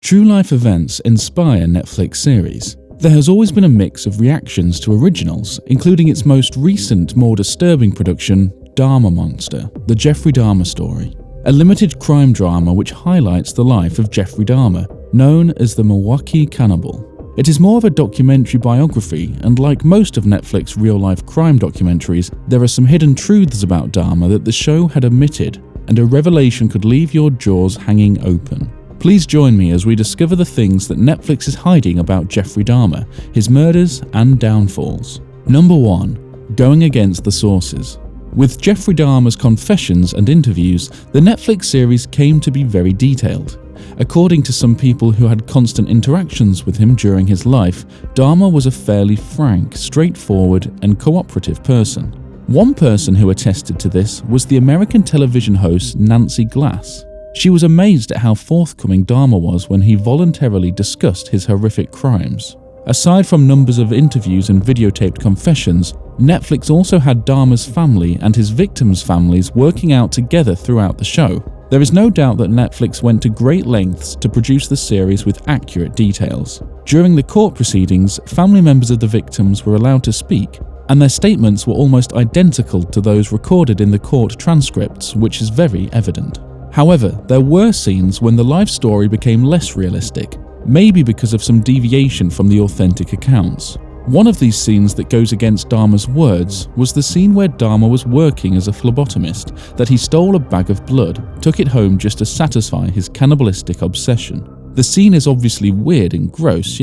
True life events inspire Netflix series. There has always been a mix of reactions to originals, including its most recent, more disturbing production, Dahmer Monster, the Jeffrey Dahmer story, a limited crime drama which highlights the life of Jeffrey Dahmer, known as the Milwaukee Cannibal. It is more of a documentary biography, and like most of Netflix real-life crime documentaries, there are some hidden truths about Dahmer that the show had omitted, and a revelation could leave your jaws hanging open. Please join me as we discover the things that Netflix is hiding about Jeffrey Dahmer, his murders and downfalls. Number 1. Going against the sources. With Jeffrey Dahmer's confessions and interviews, the Netflix series came to be very detailed. According to some people who had constant interactions with him during his life, Dahmer was a fairly frank, straightforward, and cooperative person. One person who attested to this was the American television host Nancy Glass. She was amazed at how forthcoming Dahmer was when he voluntarily discussed his horrific crimes. Aside from numbers of interviews and videotaped confessions, Netflix also had Dahmer's family and his victims' families working out together throughout the show. There is no doubt that Netflix went to great lengths to produce the series with accurate details. During the court proceedings, family members of the victims were allowed to speak, and their statements were almost identical to those recorded in the court transcripts, which is very evident. However, there were scenes when the life story became less realistic, maybe because of some deviation from the authentic accounts. One of these scenes that goes against Dahmer's words was the scene where Dahmer was working as a phlebotomist, that he stole a bag of blood, took it home just to satisfy his cannibalistic obsession. The scene is obviously weird and gross,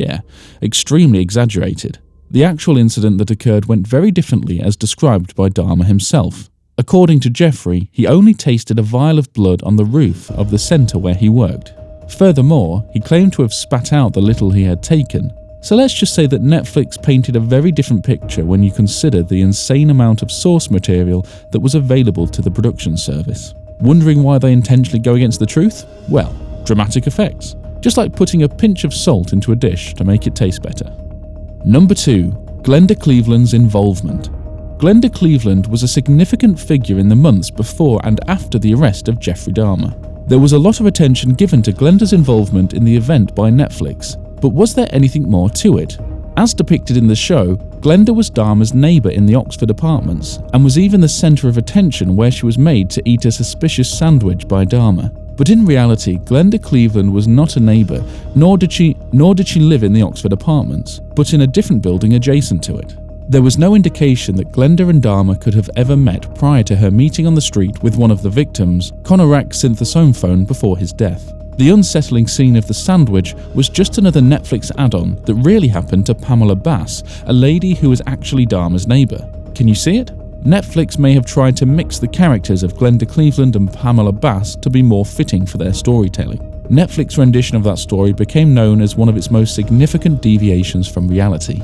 extremely exaggerated. The actual incident that occurred went very differently as described by Dahmer himself. According to Jeffrey, he only tasted a vial of blood on the roof of the center where he worked. Furthermore, he claimed to have spat out the little he had taken. So let's just say that Netflix painted a very different picture when you consider the insane amount of source material that was available to the production service. Wondering why they intentionally go against the truth? Well, dramatic effects. Just like putting a pinch of salt into a dish to make it taste better. Number 2. Glenda Cleveland's involvement. Glenda Cleveland was a significant figure in the months before and after the arrest of Jeffrey Dahmer. There was a lot of attention given to Glenda's involvement in the event by Netflix, but was there anything more to it? As depicted in the show, Glenda was Dahmer's neighbor in the Oxford apartments and was even the center of attention where she was made to eat a suspicious sandwich by Dahmer. But in reality, Glenda Cleveland was not a neighbor, nor did she live in the Oxford apartments, but in a different building adjacent to it. There was no indication that Glenda and Dahmer could have ever met prior to her meeting on the street with one of the victims, Conroys' synthesome before his death. The unsettling scene of the sandwich was just another Netflix add-on that really happened to Pamela Bass, a lady who was actually Dahmer's neighbor. Can you see it? Netflix may have tried to mix the characters of Glenda Cleveland and Pamela Bass to be more fitting for their storytelling. Netflix's rendition of that story became known as one of its most significant deviations from reality.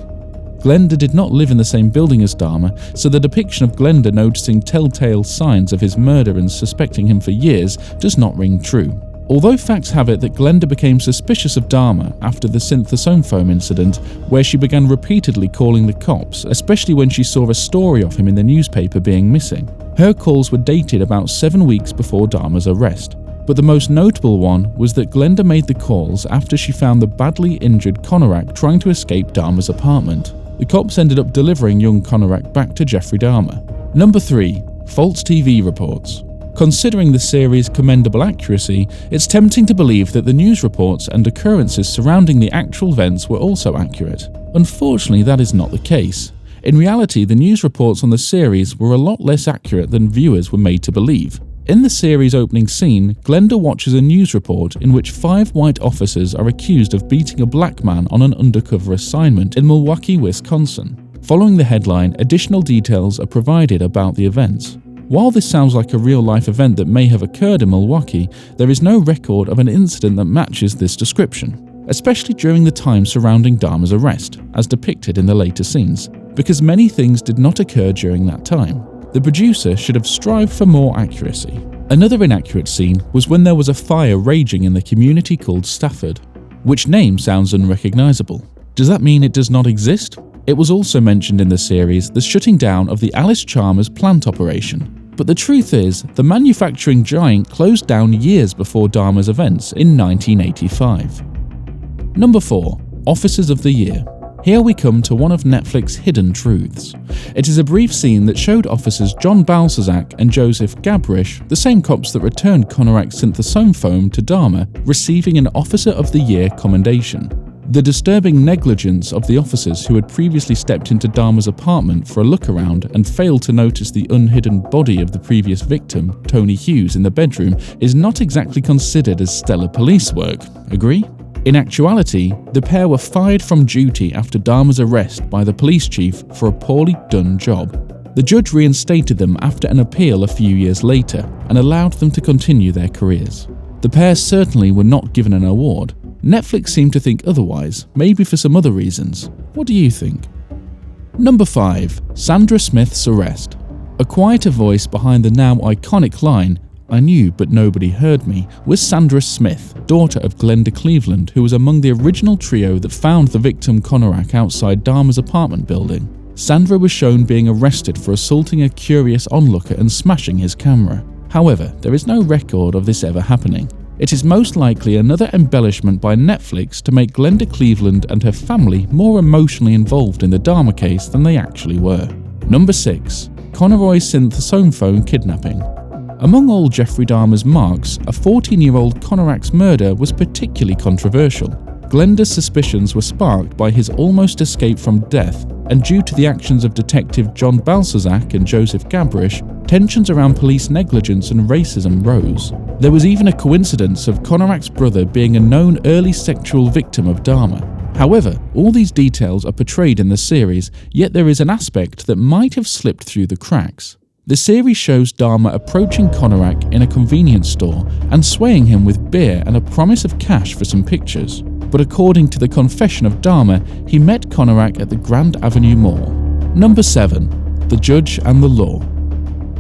Glenda did not live in the same building as Dahmer, so the depiction of Glenda noticing telltale signs of his murder and suspecting him for years does not ring true. Although facts have it that Glenda became suspicious of Dahmer after the synthesome incident, where she began repeatedly calling the cops, especially when she saw a story of him in the newspaper being missing. Her calls were dated about 7 weeks before Dahmer's arrest. But the most notable one was that Glenda made the calls after she found the badly injured Conroys trying to escape Dahmer's apartment. The cops ended up delivering young Conroys back to Jeffrey Dahmer. Number 3. False TV reports. Considering the series' commendable accuracy, it's tempting to believe that the news reports and occurrences surrounding the actual events were also accurate. Unfortunately, that is not the case. In reality, the news reports on the series were a lot less accurate than viewers were made to believe. In the series' opening scene, Glenda watches a news report in which 5 white officers are accused of beating a black man on an undercover assignment in Milwaukee, Wisconsin. Following the headline, additional details are provided about the events. While this sounds like a real-life event that may have occurred in Milwaukee, there is no record of an incident that matches this description, especially during the time surrounding Dahmer's arrest, as depicted in the later scenes, because many things did not occur during that time. The producer should have strived for more accuracy. Another inaccurate scene was when there was a fire raging in the community called Stafford, which name sounds unrecognizable. Does that mean it does not exist? It was also mentioned in the series the shutting down of the Alice Chalmers plant operation. But the truth is, the manufacturing giant closed down years before Dahmer's events in 1985. Number 4. Officers of the Year. Here we come to one of Netflix's hidden truths. It is a brief scene that showed officers John Balsazak and Joseph Gabrish, the same cops that returned Conorak's synthesome foam to Dahmer, receiving an Officer of the Year commendation. The disturbing negligence of the officers who had previously stepped into Dahmer's apartment for a look around and failed to notice the unhidden body of the previous victim, Tony Hughes, in the bedroom is not exactly considered as stellar police work. Agree? In actuality, the pair were fired from duty after Dahmer's arrest by the police chief for a poorly done job. The judge reinstated them after an appeal a few years later and allowed them to continue their careers. The pair certainly were not given an award. Netflix seemed to think otherwise, maybe for some other reasons. What do you think? Number 5. Sandras Smith's Arrest. A quieter voice behind the now iconic line, "I knew but nobody heard me," was Sandras Smith, daughter of Glendas, Cleveland, who was among the original trio that found the victim Conorak outside Dahmer's apartment building. Sandra was shown being arrested for assaulting a curious onlooker and smashing his camera. However, there is no record of this ever happening. It is most likely another embellishment by Netflix to make Glendas, Cleveland and her family more emotionally involved in the Dahmer case than they actually were. Number 6. Conroys synthesome phone kidnapping. Among all Jeffrey Dahmer's marks, a 14-year-old Conorak's murder was particularly controversial. Glendas' suspicions were sparked by his almost escape from death, and due to the actions of Detective John Balsazak and Joseph Gabrish, tensions around police negligence and racism rose. There was even a coincidence of Conorak's brother being a known early sexual victim of Dahmer. However, all these details are portrayed in the series, yet there is an aspect that might have slipped through the cracks. The series shows Dahmer approaching Conorak in a convenience store and swaying him with beer and a promise of cash for some pictures. But according to the confession of Dahmer, he met Conorak at the Grand Avenue Mall. Number 7. The Judge and the Law.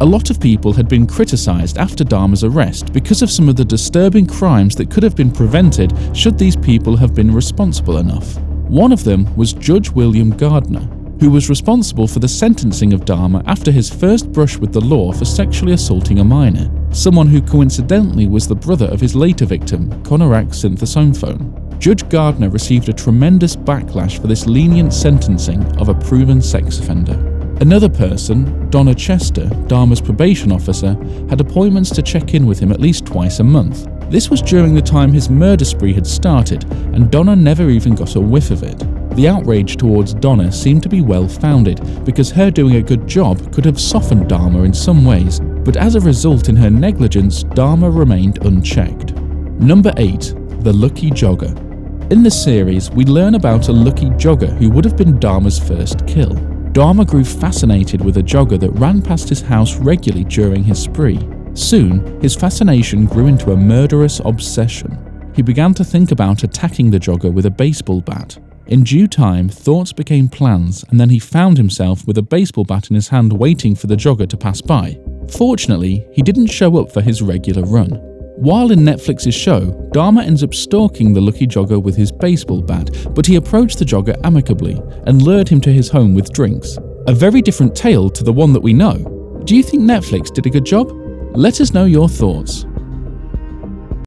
A lot of people had been criticized after Dahmer's arrest because of some of the disturbing crimes that could have been prevented should these people have been responsible enough. One of them was Judge William Gardner, who was responsible for the sentencing of Dahmer after his first brush with the law for sexually assaulting a minor, someone who coincidentally was the brother of his later victim, Conorak's synthesome phone. Judge Gardner received a tremendous backlash for this lenient sentencing of a proven sex offender. Another person, Donna Chester, Dahmer's probation officer, had appointments to check in with him at least twice a month. This was during the time his murder spree had started, and Donna never even got a whiff of it. The outrage towards Donna seemed to be well-founded, because her doing a good job could have softened Dahmer in some ways, but as a result in her negligence, Dahmer remained unchecked. Number 8. The Lucky Jogger. In this series, we learn about a lucky jogger who would have been Dahmer's first kill. Dahmer grew fascinated with a jogger that ran past his house regularly during his spree. Soon, his fascination grew into a murderous obsession. He began to think about attacking the jogger with a baseball bat. In due time, thoughts became plans, and then he found himself with a baseball bat in his hand waiting for the jogger to pass by. Fortunately, he didn't show up for his regular run. While in Netflix's show, Dahmer ends up stalking the lucky jogger with his baseball bat, but he approached the jogger amicably and lured him to his home with drinks. A very different tale to the one that we know. Do you think Netflix did a good job? Let us know your thoughts.